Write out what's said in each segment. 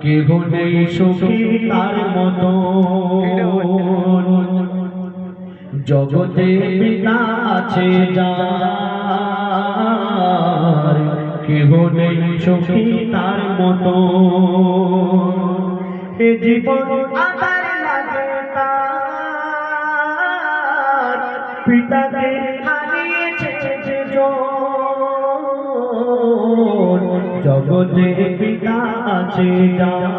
কেহ নেই সুখী তার মতো জগতে পিতা আছে যার, কেহ নেই সুখী তার মতো। এ জীবন আধার লাগে তার, পিতাকে হারিয়েছে যে জগতে পিতা আছে যার,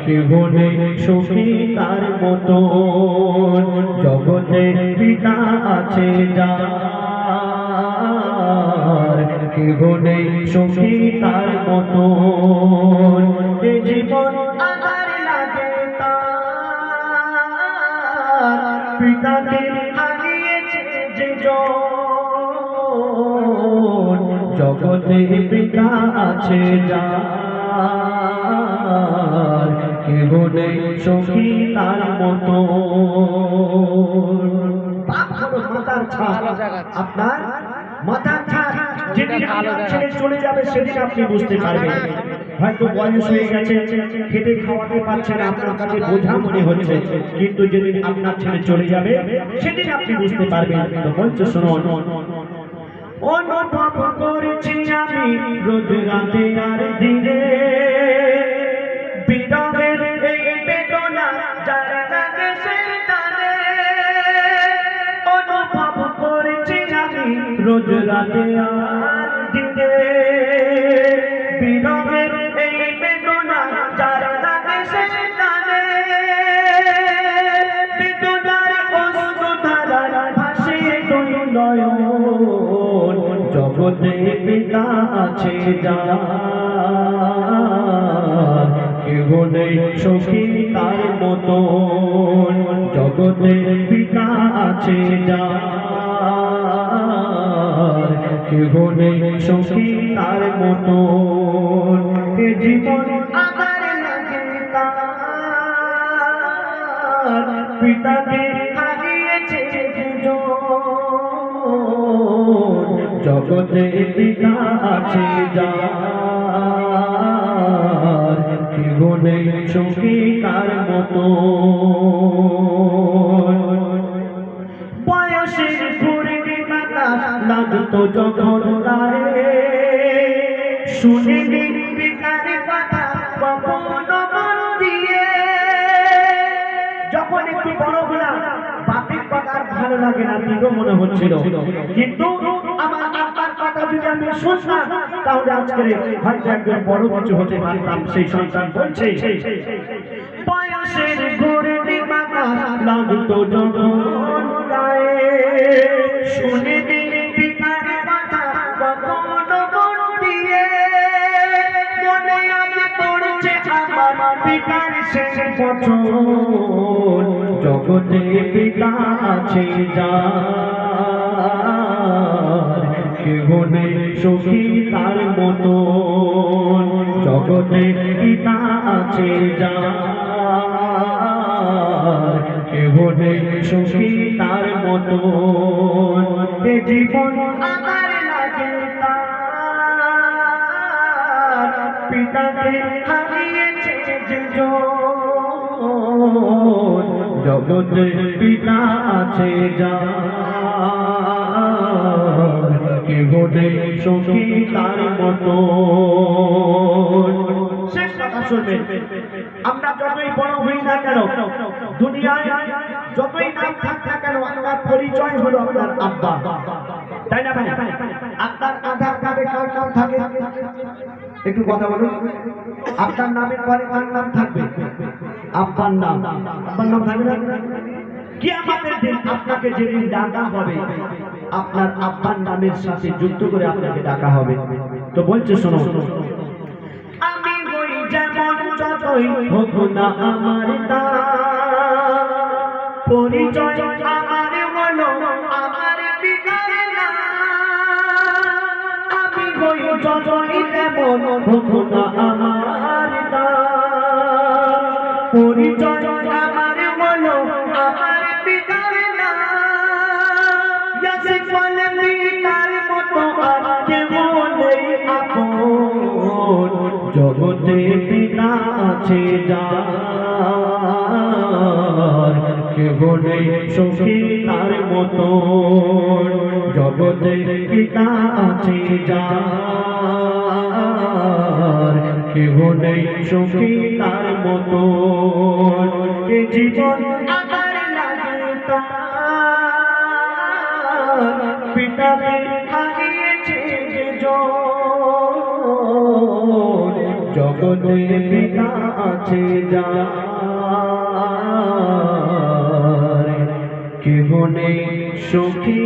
কেহ নেই সুখী তার মতো জগতে পিতা আছে যার, কেহ নেই সুখী তার মতো। এ জীবন আধার লাগে তার, পিতাকে হারিয়েছে যে জগতে পিতা আছে যার, কেহ নেই সুখী তার মতো। মাথার ছাপ, আপনার মাথার ছাপ যেদিন ছেড়ে চলে যাবে সেদিন আপনি বুঝতে পারবেন। হয়তো বয়স হয়ে গেছে, খেতে খাওয়াতে পারছে না, আপনার কাছে বোঝা মনে হচ্ছে, কিন্তু যেদিন আপনার ছেড়ে চলে যাবে সেদিন আপনি বুঝতে পারবেন। তো বলছে শুনুন, অনুভব করেছি আমি রোজ রাতে আর দিনে, বিরহের এই বেদনা যার লাগে সে জানে। অনুভব করেছি আমি রোজ রাতে আর দিনে, বিরহের এই বেদনা যার লাগে সে জানে। বেদনার অশ্রুধারায় ভাসে দুই নয়ন, জগতে পিতা আছে যার, কেহ নেই সুখী তার মতো জগতে পিতা আছে যার, কেহ নেই সুখী তার মতো। এ জীবন আধার লাগে তার, পিতাকে হারিয়েছে জগতে পিতা আছে যার, কেহ নেই সুখী তার মতো। বয়সের পূর্ণিমা লাগতো যখন গায়ে, শুনিনি পিতার কথা কখনো মন দিয়ে। যখন একটু বড় হলাম বাপের কথা আর ভালো লাগে না, দৃঢ় মনে হচ্ছিল, কিন্তু আমার আব্বার কথা যদি আমি শুনতাম তাহলে আজকে হয়তো একজন বড় কিছু হতে পারতাম। সেই সন্তান বলছে, বয়সের পূর্ণিমা লাগতো যখন গায়ে, শুনিনি পিতার কথা কখনো মন দিয়ে। মনে আমি পড়ছে আমার পিতার শেষ বছর, জগতে পিতা আছে যার, কেহ নেই সুখী তার মতো জগতে পিতা আছে যার, কেহ নেই সুখী তার মতো। এ জীবন আধার লাগে তার, পিতাকে হারিয়েছে যে জগতে পিতা আছে যার, কেহ নেই সুখী তার মতো। শেষ কথা শুনবেন, আমরা যতই বড় হই না কেন, দুনিয়ায় যতই নাম থাক না কেন, আপনার পরিচয় হলো আপনার আব্বা, তাই না ভাই? আপনার আধার কার্ডে কার নাম থাকে? একটু কথা বলুন, আপনার নামের পরে কার নাম থাকবে? আব্বার নাম। আব্বার নাম থাকবে না? কিয়ামতের দিন আপনাকে যেদিন ডাকা হবে আপনার আব্বার নামের সাথে যুক্ত করে আপনাকে ডাকা হবে। তো বলছে শোনো, আমি হই যেমন যতই হোক না আমার পরিচয় আমার হলো আমার পিতার নাম। আমি হই যতই তেমন হোক না আমার পরিচয় আমার হলো আমার পিতার নাম। পিতার মতো আর জগতে পিতা আছে যার, কেহ নেই সুখী তার মতো। জগতে পিতা আছে যার, কেহ নেই সুখী তার মতো। এ জীবন আমার লাগে তার, পিতাকে হারিয়েছে যে জন। জগতে পিতা আছে যার, কেহ নেই সুখী